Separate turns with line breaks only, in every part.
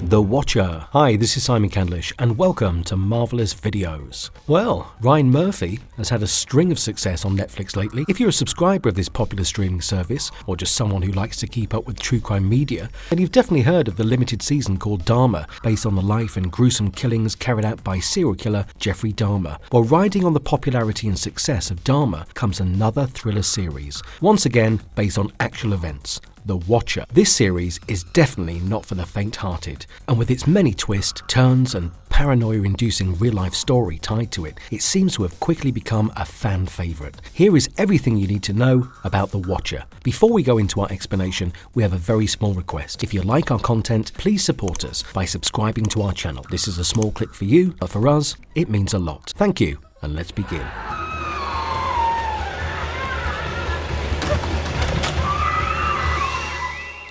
The Watcher. Hi, this is Simon Candlish and welcome to Marvelous Videos. Well, Ryan Murphy has had a string of success on Netflix lately. If you're a subscriber of this popular streaming service, or just someone who likes to keep up with true crime media, then you've definitely heard of the limited season called Dahmer, based on the life and gruesome killings carried out by serial killer Jeffrey Dahmer. While riding on the popularity and success of Dahmer comes another thriller series, once again based on actual events. The Watcher. This series is definitely not for the faint-hearted, and with its many twists, turns and paranoia-inducing real-life story tied to it, it seems to have quickly become a fan favourite. Here is everything you need to know about The Watcher. Before we go into our explanation, we have a very small request. If you like our content, please support us by subscribing to our channel. This is a small click for you, but for us, it means a lot. Thank you, and let's begin.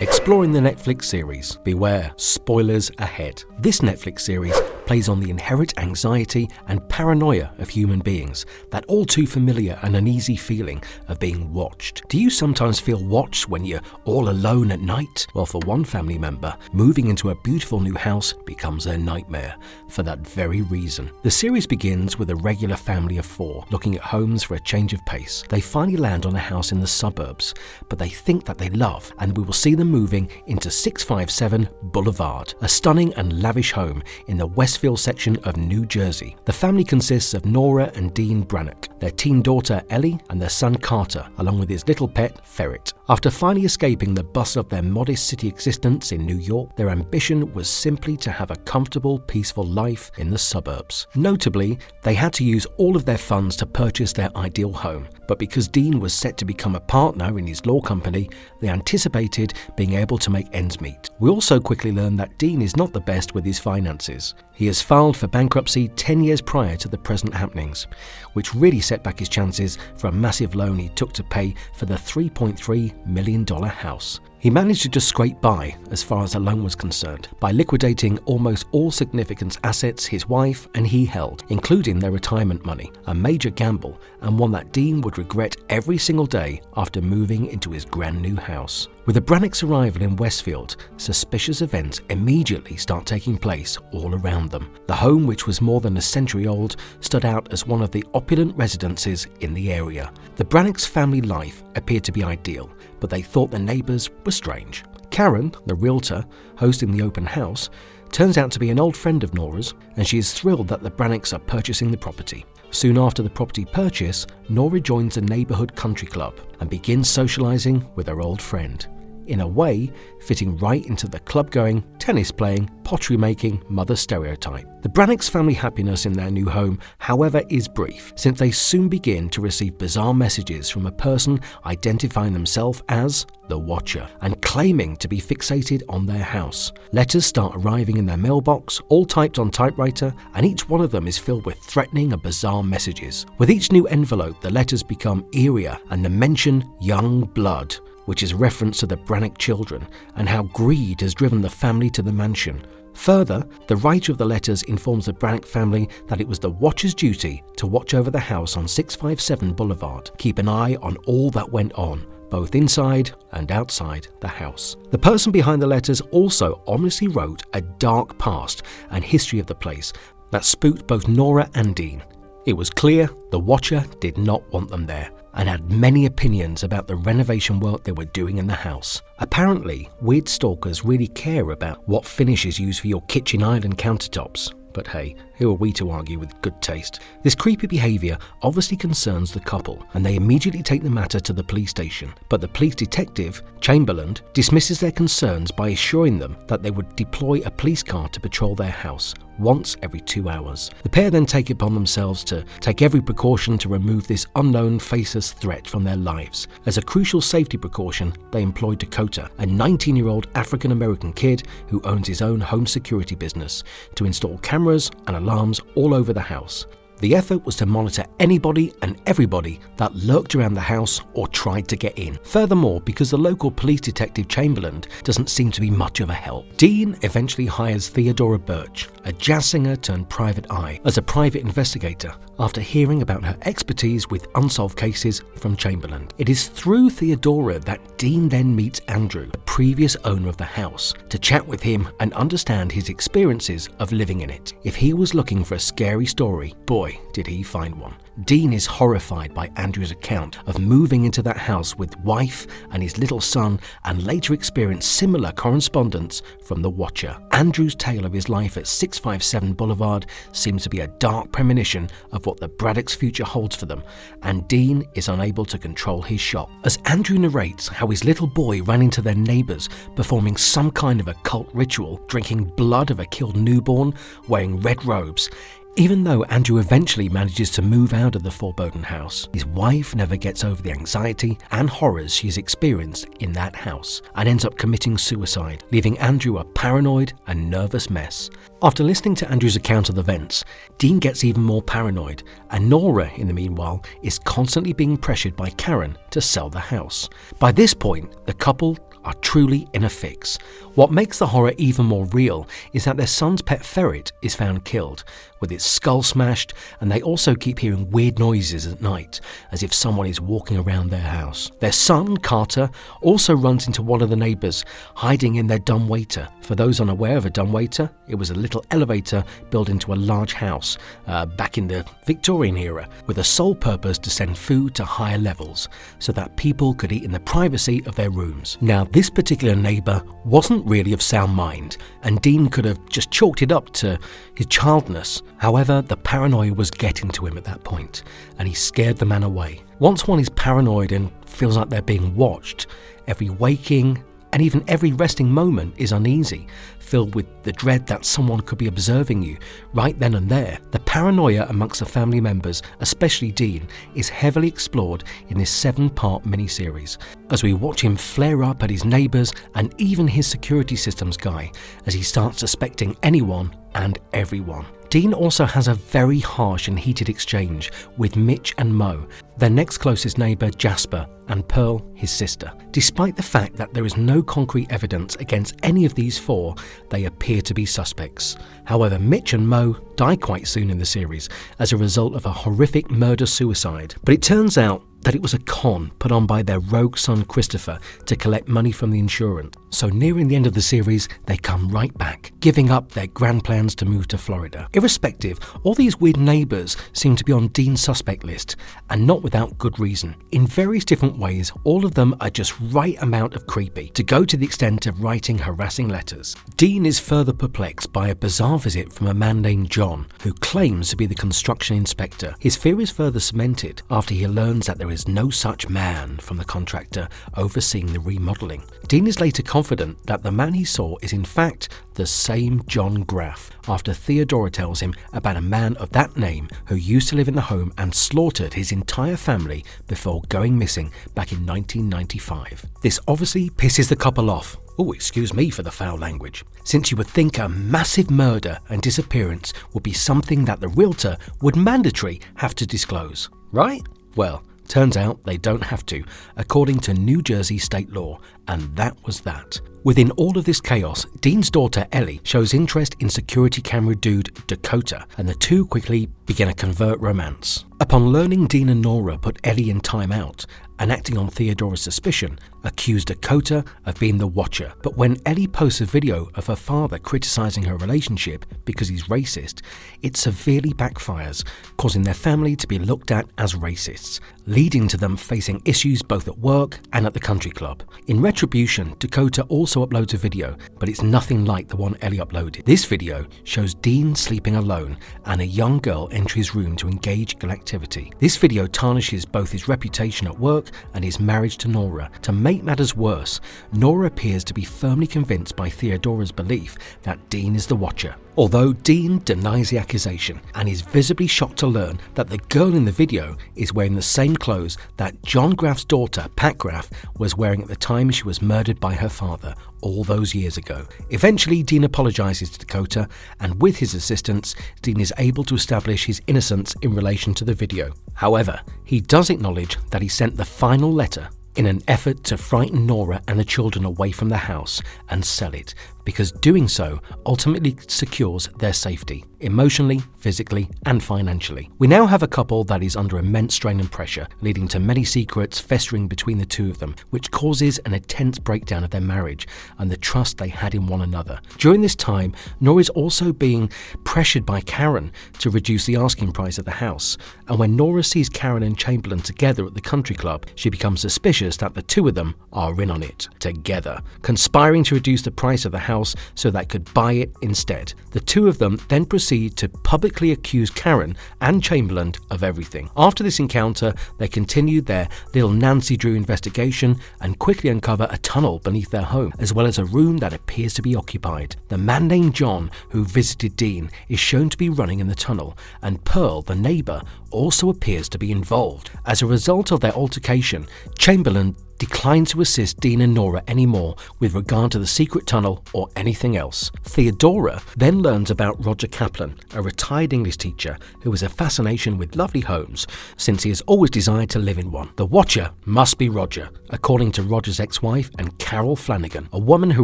Exploring the Netflix series. Beware, spoilers ahead. This Netflix series plays on the inherent anxiety and paranoia of human beings, that all too familiar and uneasy feeling of being watched. Do you sometimes feel watched when you're all alone at night? Well, for one family member, moving into a beautiful new house becomes a nightmare for that very reason. The series begins with a regular family of four looking at homes for a change of pace. They finally land on a house in the suburbs, but they think that they love, and we will see them moving into 657 Boulevard, a stunning and lavish home in the Westfield section of New Jersey. The family consists of Nora and Dean Brannock, their teen daughter Ellie, and their son Carter, along with his little pet Ferret. After finally escaping the bustle of their modest city existence in New York, their ambition was simply to have a comfortable, peaceful life in the suburbs. Notably, they had to use all of their funds to purchase their ideal home, but because Dean was set to become a partner in his law company, they anticipated being able to make ends meet. We also quickly learn that Dean is not the best with his finances. He has filed for bankruptcy 10 years prior to the present happenings, which really set back his chances for a massive loan he took to pay for the $3.3 million house. He managed to just scrape by as far as the loan was concerned by liquidating almost all significant assets his wife and he held, including their retirement money, a major gamble and one that Dean would regret every single day after moving into his brand new house. With the Brannocks' arrival in Westfield, suspicious events immediately start taking place all around them. The home, which was more than a century old, stood out as one of the opulent residences in the area. The Brannocks' family life appeared to be ideal, but they thought the neighbours were strange. Karen, the realtor hosting the open house, turns out to be an old friend of Nora's, and she is thrilled that the Brannocks are purchasing the property. Soon after the property purchase, Nora joins a neighbourhood country club and begins socialising with her old friend, in a way fitting right into the club-going, tennis-playing, pottery-making mother stereotype. The Brannocks' family happiness in their new home, however, is brief, since they soon begin to receive bizarre messages from a person identifying themselves as the Watcher and claiming to be fixated on their house. Letters start arriving in their mailbox, all typed on typewriter, and each one of them is filled with threatening and bizarre messages. With each new envelope, the letters become eerier and the mention young blood, which is a reference to the Brannock children and how greed has driven the family to the mansion. Further, the writer of the letters informs the Brannock family that it was the Watcher's duty to watch over the house on 657 Boulevard, keep an eye on all that went on, both inside and outside the house. The person behind the letters also ominously wrote a dark past and history of the place that spooked both Nora and Dean. It was clear the Watcher did not want them there, and had many opinions about the renovation work they were doing in the house. Apparently, weird stalkers really care about what finish is used for your kitchen island countertops. But hey, who are we to argue with good taste? This creepy behaviour obviously concerns the couple, and they immediately take the matter to the police station. But the police detective, Chamberlain, dismisses their concerns by assuring them that they would deploy a police car to patrol their house once every 2 hours. The pair then take it upon themselves to take every precaution to remove this unknown faceless threat from their lives. As a crucial safety precaution, they employ Dakota, a 19-year-old African-American kid who owns his own home security business, to install cameras and alarms all over the house. The effort was to monitor anybody and everybody that lurked around the house or tried to get in. Furthermore, because the local police detective Chamberlain doesn't seem to be much of a help, Dean eventually hires Theodora Birch, a jazz singer turned private eye, as a private investigator after hearing about her expertise with unsolved cases from Chamberlain. It is through Theodora that Dean then meets Andrew, the previous owner of the house, to chat with him and understand his experiences of living in it. If he was looking for a scary story, boy, did he find one. Dean is horrified by Andrew's account of moving into that house with wife and his little son, and later experienced similar correspondence from the Watcher. Andrew's tale of his life at 657 Boulevard seems to be a dark premonition of what the Braddocks' future holds for them, and Dean is unable to control his shock as Andrew narrates how his little boy ran into their neighbours performing some kind of occult ritual, drinking blood of a killed newborn, wearing red robes. Even though Andrew eventually manages to move out of the foreboding house, his wife never gets over the anxiety and horrors she's experienced in that house and ends up committing suicide, leaving Andrew a paranoid and nervous mess. After listening to Andrew's account of the events, Dean gets even more paranoid, and Nora, in the meanwhile, is constantly being pressured by Karen to sell the house. By this point, the couple are truly in a fix. What makes the horror even more real is that their son's pet ferret is found killed, with its skull smashed, and they also keep hearing weird noises at night, as if someone is walking around their house. Their son, Carter, also runs into one of the neighbours, hiding in their dumbwaiter. For those unaware of a dumbwaiter, it was a little elevator built into a large house back in the Victorian era, with the sole purpose to send food to higher levels, so that people could eat in the privacy of their rooms. Now, this particular neighbour wasn't really of sound mind, and Dean could have just chalked it up to his childness. However, the paranoia was getting to him at that point, and he scared the man away. Once one is paranoid and feels like they're being watched, every waking and even every resting moment is uneasy, filled with the dread that someone could be observing you right then and there. The paranoia amongst the family members, especially Dean, is heavily explored in this 7-part miniseries, as we watch him flare up at his neighbours and even his security systems guy, as he starts suspecting anyone and everyone. Dean also has a very harsh and heated exchange with Mitch and Mo, their next closest neighbour Jasper, and Pearl, his sister. Despite the fact that there is no concrete evidence against any of these four, they appear to be suspects. However, Mitch and Mo die quite soon in the series as a result of a horrific murder-suicide, but it turns out that it was a con put on by their rogue son Christopher to collect money from the insurance. So nearing the end of the series, they come right back, giving up their grand plans to move to Florida. Irrespective, all these weird neighbours seem to be on Dean's suspect list, and not without good reason. In various different ways, all of them are just right amount of creepy, to go to the extent of writing harassing letters. Dean is further perplexed by a bizarre visit from a man named John, who claims to be the construction inspector. His fear is further cemented after he learns that there is no such man from the contractor overseeing the remodelling. Dean is later confident that the man he saw is in fact the same John Graff, after Theodora tells him about a man of that name who used to live in the home and slaughtered his entire family before going missing back in 1995. This obviously pisses the couple off. Oh, excuse me for the foul language, since you would think a massive murder and disappearance would be something that the realtor would mandatory have to disclose, right? Well, turns out they don't have to, according to New Jersey state law, and that was that. Within all of this chaos, Dean's daughter Ellie shows interest in security camera dude Dakota, and the two quickly begin a covert romance. Upon learning Dean and Nora put Ellie in timeout, and acting on Theodora's suspicion, accused Dakota of being the Watcher. But when Ellie posts a video of her father criticizing her relationship because he's racist, it severely backfires, causing their family to be looked at as racists, leading to them facing issues both at work and at the country club. In retribution, Dakota also uploads a video, but it's nothing like the one Ellie uploaded. This video shows Dean sleeping alone and a young girl enter his room to engage in activity. This video tarnishes both his reputation at work and his marriage to Nora. To make matters worse, Nora appears to be firmly convinced by Theodora's belief that Dean is the Watcher. Although Dean denies the accusation and is visibly shocked to learn that the girl in the video is wearing the same clothes that John Graff's daughter, Pat Graff, was wearing at the time she was murdered by her father all those years ago. Eventually, Dean apologizes to Dakota, and with his assistance, Dean is able to establish his innocence in relation to the video. However, he does acknowledge that he sent the final letter in an effort to frighten Nora and the children away from the house and sell it, because doing so ultimately secures their safety, emotionally, physically, and financially. We now have a couple that is under immense strain and pressure, leading to many secrets festering between the two of them, which causes an intense breakdown of their marriage and the trust they had in one another. During this time, Nora is also being pressured by Karen to reduce the asking price of the house, and when Nora sees Karen and Chamberlain together at the country club, she becomes suspicious that the two of them are in on it together, conspiring to reduce the price of the house so they could buy it instead. The two of them then proceed to publicly accuse Karen and Chamberlain of everything. After this encounter, they continue their little Nancy Drew investigation and quickly uncover a tunnel beneath their home, as well as a room that appears to be occupied. The man named John, who visited Dean, is shown to be running in the tunnel, and Pearl, the neighbor, also appears to be involved. As a result of their altercation, Chamberlain declines to assist Dean and Nora anymore with regard to the secret tunnel or anything else. Theodora then learns about Roger Kaplan, a retired English teacher who has a fascination with lovely homes since he has always desired to live in one. The Watcher must be Roger, according to Roger's ex-wife and Carol Flanagan, a woman who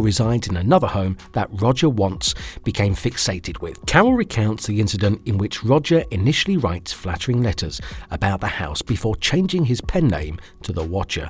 resides in another home that Roger once became fixated with. Carol recounts the incident in which Roger initially writes flattering letters about the house before changing his pen name to the Watcher.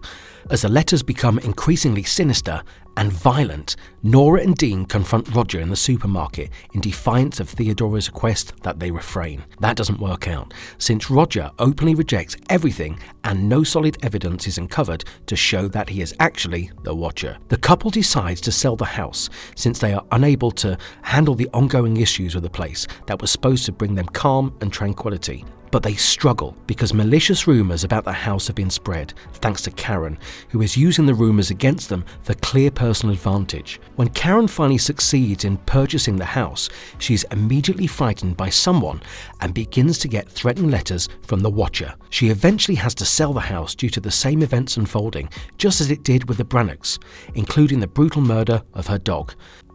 As the letters become increasingly sinister and violent, Nora and Dean confront Roger in the supermarket in defiance of Theodora's request that they refrain. That doesn't work out, since Roger openly rejects everything and no solid evidence is uncovered to show that he is actually the Watcher. The couple decides to sell the house since they are unable to handle the ongoing issues of the place that was supposed to bring them calm and tranquility. But they struggle because malicious rumours about the house have been spread, thanks to Karen, who is using the rumours against them for clear personal advantage. When Karen finally succeeds in purchasing the house, she is immediately frightened by someone and begins to get threatening letters from the Watcher. She eventually has to sell the house due to the same events unfolding, just as it did with the Brannocks, including the brutal murder of her dog.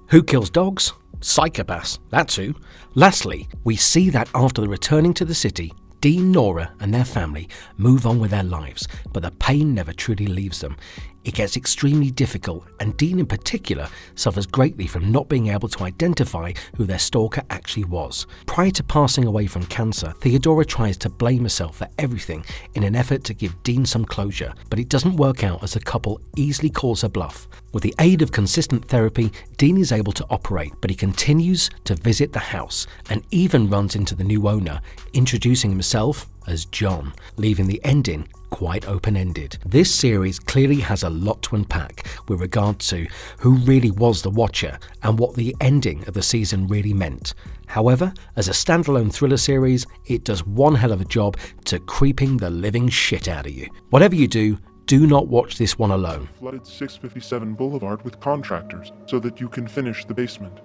Who kills dogs? Psychopaths, that's who. Lastly, we see that after returning to the city, Dean, Nora and their family move on with their lives, but the pain never truly leaves them. It gets extremely difficult, and Dean in particular suffers greatly from not being able to identify who their stalker actually was. Prior to passing away from cancer, Theodora tries to blame herself for everything in an effort to give Dean some closure, but it doesn't work out as the couple easily calls her bluff. With the aid of consistent therapy, Dean is able to operate, but he continues to visit the house and even runs into the new owner, introducing himself as John, leaving the ending quite open-ended. This series clearly has a lot to unpack with regard to who really was the Watcher and what the ending of the season really meant. However, as a standalone thriller series, it does one hell of a job to creeping the living shit out of you. Whatever you do not watch this one alone.
Flooded 657 Boulevard with contractors so that you can finish the basement.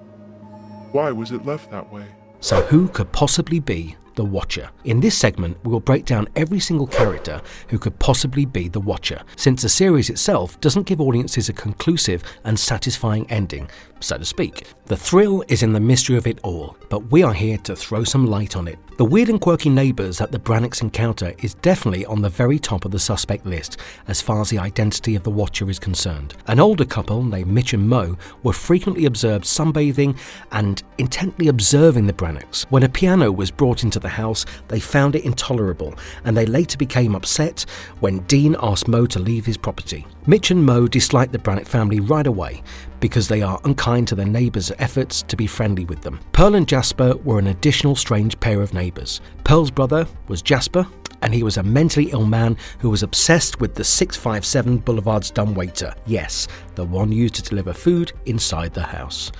Why was it left that way?
So who could possibly be the Watcher? In this segment, we will break down every single character who could possibly be the Watcher, since the series itself doesn't give audiences a conclusive and satisfying ending, so to speak. The thrill is in the mystery of it all, but we are here to throw some light on it. The weird and quirky neighbours that the Brannocks encounter is definitely on the very top of the suspect list as far as the identity of the Watcher is concerned. An older couple named Mitch and Mo were frequently observed sunbathing and intently observing the Brannocks. When a piano was brought into the house, they found it intolerable, and they later became upset when Dean asked Mo to leave his property. Mitch and Mo disliked the Brannock family right away because they are unkind to their neighbours' efforts to be friendly with them. Pearl and Jasper were an additional strange pair of neighbours. Pearl's brother was Jasper, and he was a mentally ill man who was obsessed with the 657 Boulevard's dumbwaiter. Yes, the one used to deliver food inside the house.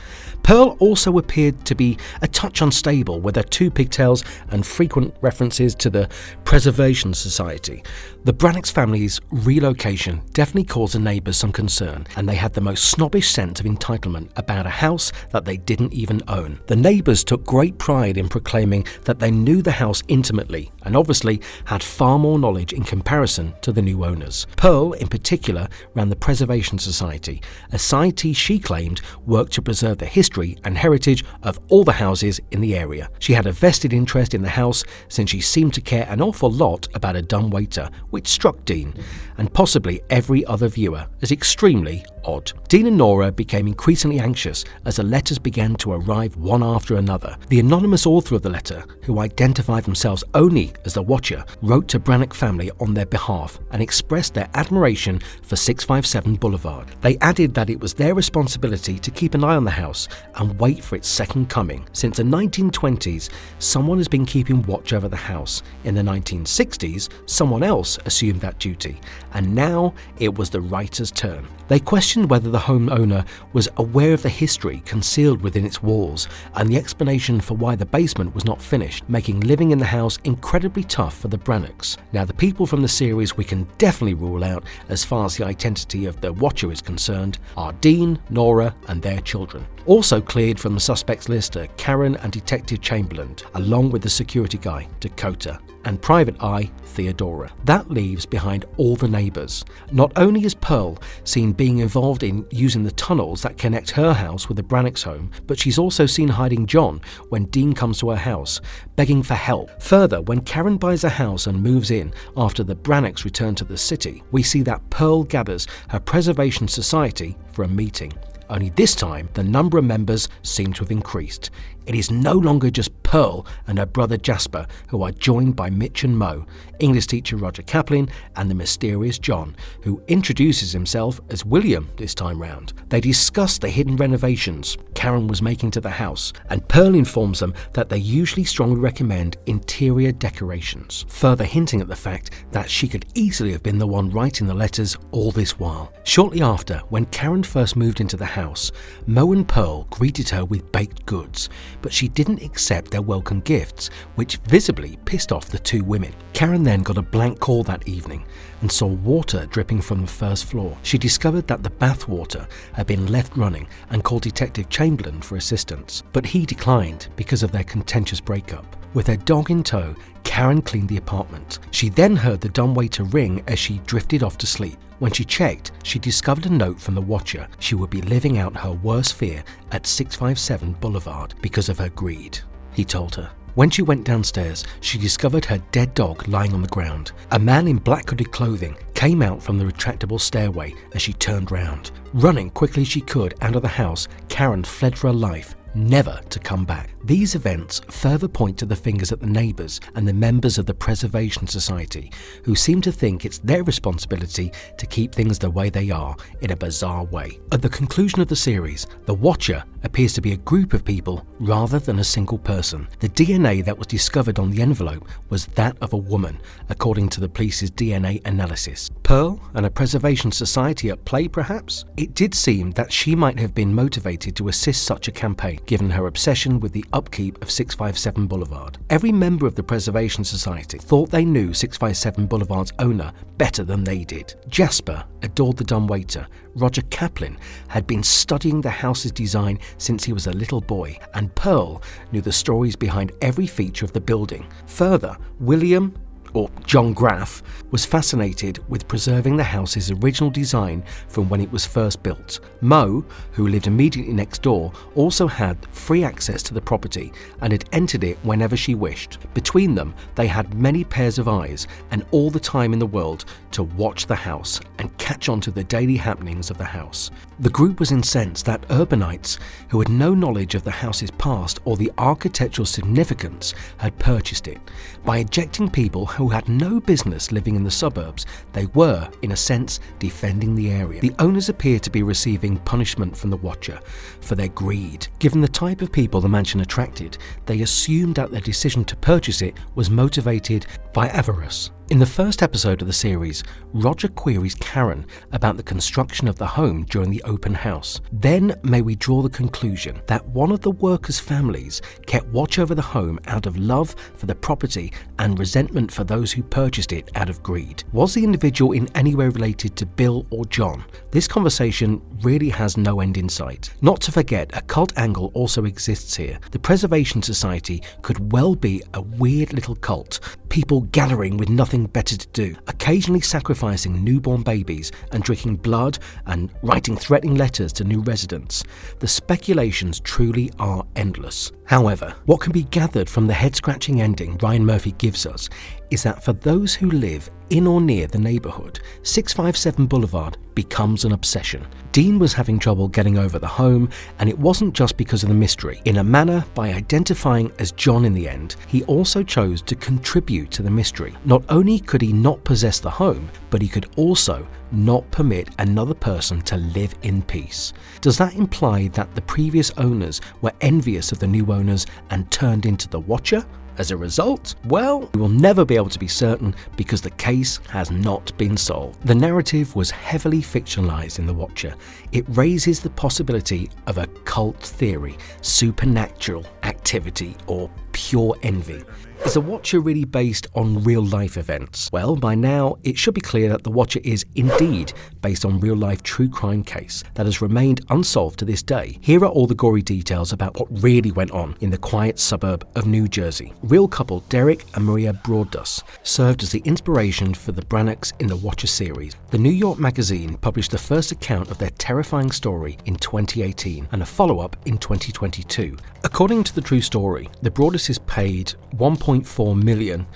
Pearl also appeared to be a touch unstable, with her 2 pigtails and frequent references to the Preservation Society. The Brannock's family's relocation definitely caused the neighbours some concern, and they had the most snobbish sense of entitlement about a house that they didn't even own. The neighbours took great pride in proclaiming that they knew the house intimately, and obviously had far more knowledge in comparison to the new owners. Pearl, in particular, ran the Preservation Society, a society she claimed worked to preserve the history and heritage of all the houses in the area. She had a vested interest in the house since she seemed to care an awful lot about a dumbwaiter, which struck Dean, and possibly every other viewer, as extremely odd. Dean and Nora became increasingly anxious as the letters began to arrive one after another. The anonymous author of the letter, who identified themselves only as the Watcher, wrote to Brannock family on their behalf and expressed their admiration for 657 Boulevard. They added that it was their responsibility to keep an eye on the house and wait for its second coming. Since the 1920s, someone has been keeping watch over the house. In the 1960s, someone else assumed that duty, and now it was the writer's turn. They questioned whether the homeowner was aware of the history concealed within its walls and the explanation for why the basement was not finished, making living in the house incredibly tough for the Brannocks. Now, the people from the series we can definitely rule out as far as the identity of the Watcher is concerned are Dean, Nora, and their children. Also cleared from the suspects list are Karen and Detective Chamberlain, along with the security guy, Dakota, and Private Eye, Theodora. That leaves behind all the neighbours. Not only is Pearl seen being involved in using the tunnels that connect her house with the Brannock's home, but she's also seen hiding John when Dean comes to her house, begging for help. Further, when Karen buys a house and moves in after the Brannocks return to the city, we see that Pearl gathers her Preservation Society for a meeting. Only this time, the number of members seem to have increased. It is no longer just Pearl and her brother Jasper, who are joined by Mitch and Mo, English teacher Roger Kaplan, and the mysterious John, who introduces himself as William this time round. They discuss the hidden renovations Karen was making to the house, and Pearl informs them that they usually strongly recommend interior decorations, further hinting at the fact that she could easily have been the one writing the letters all this while. Shortly after, when Karen first moved into the house, Mo and Pearl greeted her with baked goods, but she didn't accept their welcome gifts, which visibly pissed off the 2 women. Karen then got a blank call that evening and saw water dripping from the first floor. She discovered that the bath water had been left running and called Detective Chamberlain for assistance, but he declined because of their contentious breakup. With her dog in tow, Karen cleaned the apartment. She then heard the dumbwaiter ring as she drifted off to sleep. When she checked, she discovered a note from the Watcher. She would be living out her worst fear at 657 Boulevard because of her greed, he told her. When she went downstairs, she discovered her dead dog lying on the ground. A man in black hooded clothing came out from the retractable stairway as she turned round. Running quickly as she could out of the house, Karen fled for her life, never to come back. These events further point to the fingers at the neighbours and the members of the Preservation Society, who seem to think it's their responsibility to keep things the way they are in a bizarre way. At the conclusion of the series, the Watcher appears to be a group of people rather than a single person. The DNA that was discovered on the envelope was that of a woman, according to the police's DNA analysis. Pearl and a Preservation Society at play, perhaps? It did seem that she might have been motivated to assist such a campaign, given her obsession with the upkeep of 657 Boulevard. Every member of the Preservation Society thought they knew 657 Boulevard's owner better than they did. Jasper adored the dumbwaiter. Roger Kaplan had been studying the house's design since he was a little boy, and Pearl knew the stories behind every feature of the building. Further, William, or John Graff, was fascinated with preserving the house's original design from when it was first built. Mo, who lived immediately next door, also had free access to the property and had entered it whenever she wished. Between them, they had many pairs of eyes and all the time in the world to watch the house and catch on to the daily happenings of the house. The group was incensed that urbanites who had no knowledge of the house's past or the architectural significance had purchased it. By ejecting people who had no business living in the suburbs, they were, in a sense, defending the area. The owners appeared to be receiving punishment from the Watcher for their greed. Given the type of people the mansion attracted, they assumed that their decision to purchase it was motivated by avarice. In the first episode of the series, Roger queries Karen about the construction of the home during the open house. Then may we draw the conclusion that one of the workers' families kept watch over the home out of love for the property and resentment for those who purchased it out of greed. Was the individual in any way related to Bill or John? This conversation really has no end in sight. Not to forget, a cult angle also exists here. The Preservation Society could well be a weird little cult, people gathering with nothing better to do, occasionally sacrificing newborn babies and drinking blood and writing threatening letters to new residents. The speculations truly are endless. However, what can be gathered from the head-scratching ending Ryan Murphy gives us is that for those who live in or near the neighborhood, 657 Boulevard becomes an obsession. Dean was having trouble getting over the home, and it wasn't just because of the mystery. In a manner, by identifying as John in the end, he also chose to contribute to the mystery. Not only could he not possess the home, but he could also not permit another person to live in peace. Does that imply that the previous owners were envious of the new owners and turned into the Watcher? As a result, well, we will never be able to be certain because the case has not been solved. The narrative was heavily fictionalized in The Watcher. It raises the possibility of a cult theory, supernatural activity, or pure envy. Is The Watcher really based on real-life events? Well, by now, it should be clear that The Watcher is indeed based on real-life true crime case that has remained unsolved to this day. Here are all the gory details about what really went on in the quiet suburb of New Jersey. Real couple Derek and Maria Broaddus served as the inspiration for the Brannocks in The Watcher series. The New York Magazine published the first account of their terrifying story in 2018 and a follow-up in 2022. According to the true story, the Broadduses paid $1.4 million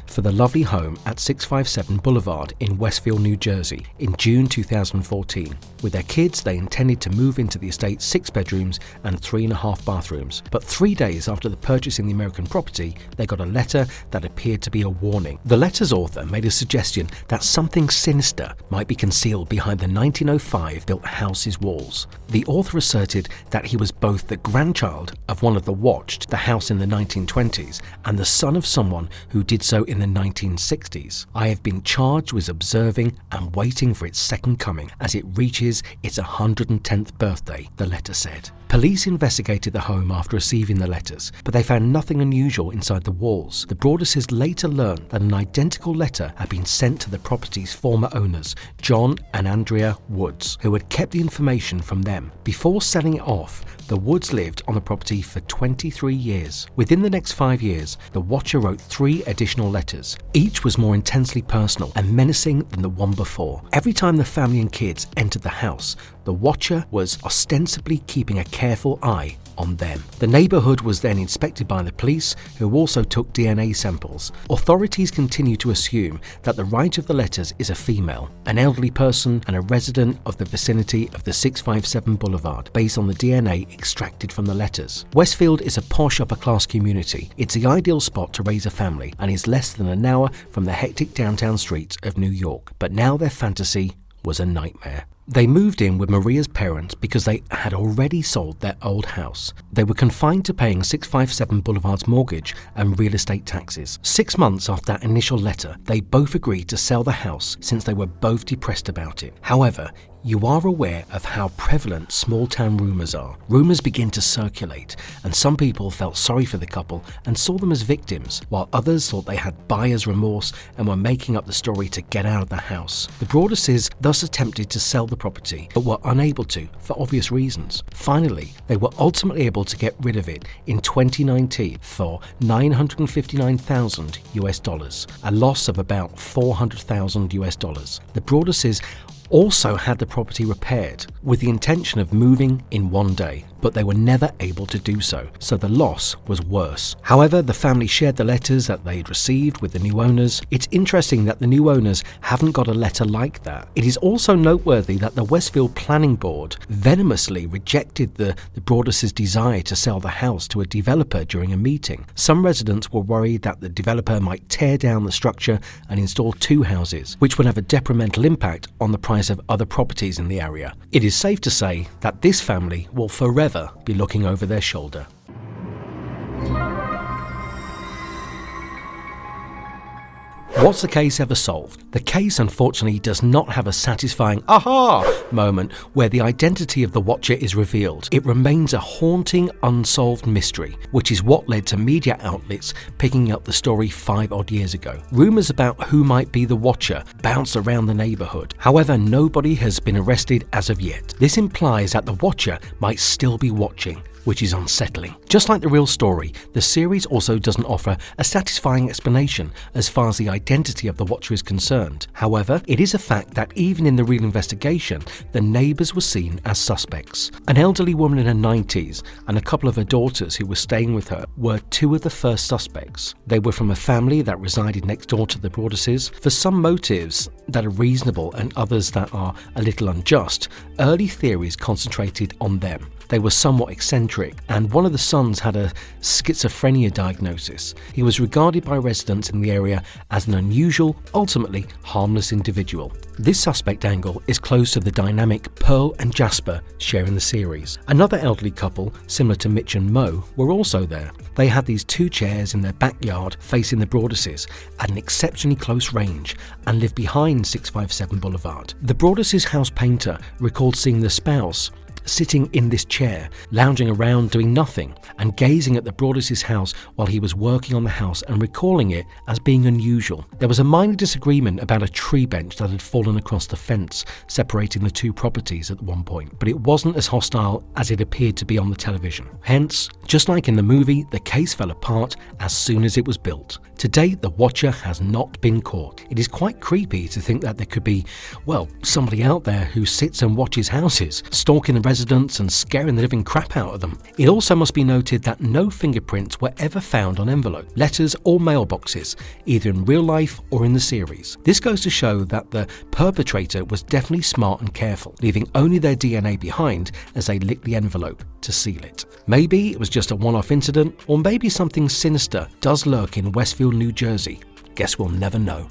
for the lovely home at 657 Boulevard in Westfield, New Jersey in June 2014. With their kids, they intended to move into the estate's 6 bedrooms and 3.5 bathrooms. But 3 days after the purchasing the American property, they got a letter that appeared to be a warning. The letter's author made a suggestion that something sinister might be concealed behind the 1905 built house's walls. The author asserted that he was both the grandchild of one of the watched, the house in the 1920s, and the son of someone who did so in the 1960s. I have been charged with observing and waiting for its second coming as it reaches its 110th birthday, the letter said. Police investigated the home after receiving the letters, but they found nothing unusual inside the walls. The Broadduses later learned that an identical letter had been sent to the property's former owners, John and Andrea Woods, who had kept the information from them. Before selling it off, the Woods lived on the property for 23 years. Within the next 5 years, the Watcher wrote 3 additional letters. Each was more intensely personal and menacing than the one before. Every time the family and kids entered the house, the Watcher was ostensibly keeping a careful eye on them. The neighborhood was then inspected by the police, who also took DNA samples. Authorities continue to assume that the writer of the letters is a female, an elderly person and a resident of the vicinity of the 657 Boulevard, based on the DNA extracted from the letters. Westfield is a posh upper-class community. It's the ideal spot to raise a family and is less than an hour from the hectic downtown streets of New York. But now their fantasy was a nightmare. They moved in with Maria's parents because they had already sold their old house. They were confined to paying 657 Boulevard's mortgage and real estate taxes. 6 months after that initial letter, they both agreed to sell the house since they were both depressed about it. However, you are aware of how prevalent small-town rumors are. Rumors begin to circulate, and some people felt sorry for the couple and saw them as victims, while others thought they had buyer's remorse and were making up the story to get out of the house. The Broadduses thus attempted to sell the property, but were unable to for obvious reasons. Finally, they were ultimately able to get rid of it in 2019 for $959,000, a loss of about $400,000. The Broadduses also had the property repaired with the intention of moving in one day, but they were never able to do so, so the loss was worse. However, the family shared the letters that they had received with the new owners. It's interesting that the new owners haven't got a letter like that. It is also noteworthy that the Westfield Planning Board venomously rejected the Broadduses' desire to sell the house to a developer during a meeting. Some residents were worried that the developer might tear down the structure and install 2 houses, which would have a detrimental impact on the price of other properties in the area. It is safe to say that this family will forever be looking over their shoulder. Was the case ever solved? The case unfortunately does not have a satisfying aha moment where the identity of the Watcher is revealed. It remains a haunting, unsolved mystery, which is what led to media outlets picking up the story 5 odd years ago. Rumours about who might be the Watcher bounce around the neighbourhood. However, nobody has been arrested as of yet. This implies that the Watcher might still be watching, which is unsettling. Just like the real story, the series also doesn't offer a satisfying explanation as far as the identity of the Watcher is concerned. However, it is a fact that even in the real investigation, the neighbours were seen as suspects. An elderly woman in her 90s and a couple of her daughters who were staying with her were 2 of the first suspects. They were from a family that resided next door to the Broaduses. For some motives that are reasonable and others that are a little unjust, early theories concentrated on them. They were somewhat eccentric, and one of the sons had a schizophrenia diagnosis. He was regarded by residents in the area as an unusual, ultimately harmless individual. This suspect angle is close to the dynamic Pearl and Jasper sharing the series. Another elderly couple, similar to Mitch and Mo, were also there. They had these 2 chairs in their backyard facing the Broaduses at an exceptionally close range and lived behind 657 Boulevard. The Broaduses house painter recalled seeing the spouse sitting in this chair, lounging around doing nothing, and gazing at the Broaduses' house while he was working on the house and recalling it as being unusual. There was a minor disagreement about a tree bench that had fallen across the fence separating the 2 properties at one point, but it wasn't as hostile as it appeared to be on the television. Hence, just like in the movie, the case fell apart as soon as it was built. To date, the Watcher has not been caught. It is quite creepy to think that there could be, well, somebody out there who sits and watches houses, stalking the residents and scaring the living crap out of them. It also must be noted that no fingerprints were ever found on envelope, letters or mailboxes, either in real life or in the series. This goes to show that the perpetrator was definitely smart and careful, leaving only their DNA behind as they licked the envelope to seal it. Maybe it was just a one-off incident, or maybe something sinister does lurk in Westfield, New Jersey. Guess we'll never know.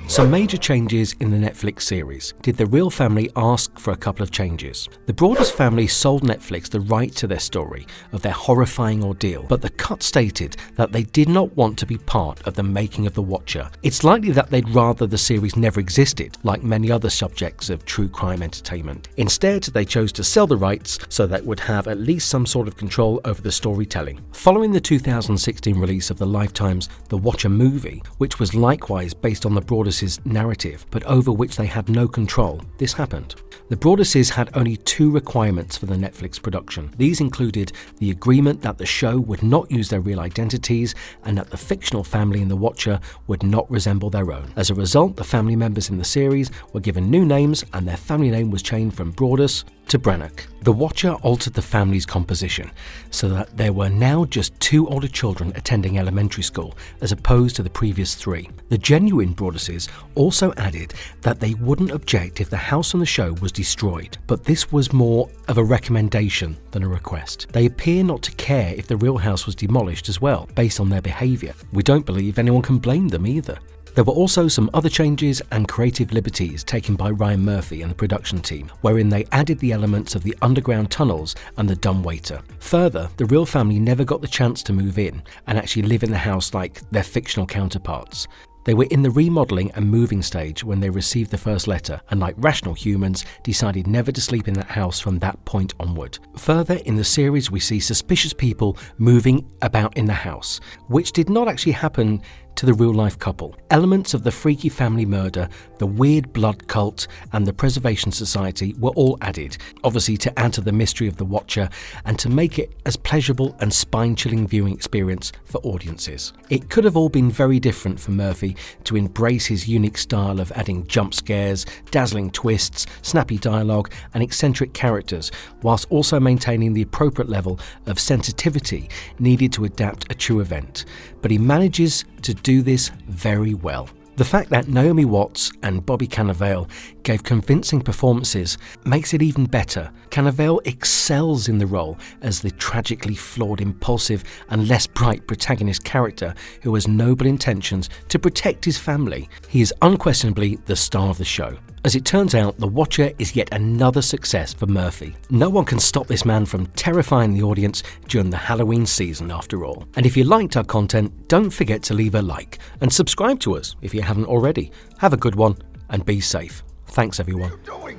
Some major changes in the Netflix series. Did the real family ask for a couple of changes? The Broadus family sold Netflix the right to their story of their horrifying ordeal, but the cut stated that they did not want to be part of the making of The Watcher. It's likely that they'd rather the series never existed, like many other subjects of true crime entertainment. Instead, they chose to sell the rights so that it would have at least some sort of control over the storytelling. Following the 2016 release of the Lifetime's The Watcher movie, which was likewise based on the Broadus' narrative, but over which they had no control, this happened. The Broaduses had only 2 requirements for the Netflix production. These included the agreement that the show would not use their real identities and that the fictional family in The Watcher would not resemble their own. As a result, the family members in the series were given new names and their family name was changed from Broadus to Brannock. The Watcher altered the family's composition so that there were now just 2 older children attending elementary school as opposed to the previous 3. The genuine Broaduses also added that they wouldn't object if the house on the show was destroyed, but this was more of a recommendation than a request. They appear not to care if the real house was demolished as well, based on their behaviour. We don't believe anyone can blame them either. There were also some other changes and creative liberties taken by Ryan Murphy and the production team, wherein they added the elements of the underground tunnels and the dumbwaiter. Further, the real family never got the chance to move in and actually live in the house like their fictional counterparts. They were in the remodeling and moving stage when they received the first letter, and like rational humans, decided never to sleep in that house from that point onward. Further, in the series we see suspicious people moving about in the house, which did not actually happen to the real-life couple. Elements of the freaky family murder, the weird blood cult, and the Preservation Society were all added, obviously to add to the mystery of The Watcher and to make it as pleasurable and spine-chilling viewing experience for audiences. It could have all been very different for Murphy to embrace his unique style of adding jump scares, dazzling twists, snappy dialogue, and eccentric characters, whilst also maintaining the appropriate level of sensitivity needed to adapt a true event. But he manages to do this very well. The fact that Naomi Watts and Bobby Cannavale gave convincing performances makes it even better. Cannavale excels in the role as the tragically flawed, impulsive and less bright protagonist character who has noble intentions to protect his family. He is unquestionably the star of the show. As it turns out, The Watcher is yet another success for Murphy. No one can stop this man from terrifying the audience during the Halloween season after all. And if you liked our content, don't forget to leave a like and subscribe to us if you haven't already. Have a good one and be safe. Thanks everyone.
What are you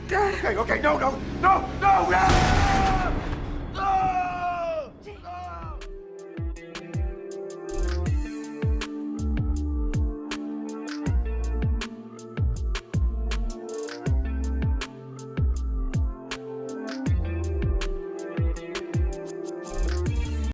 doing? Okay, no.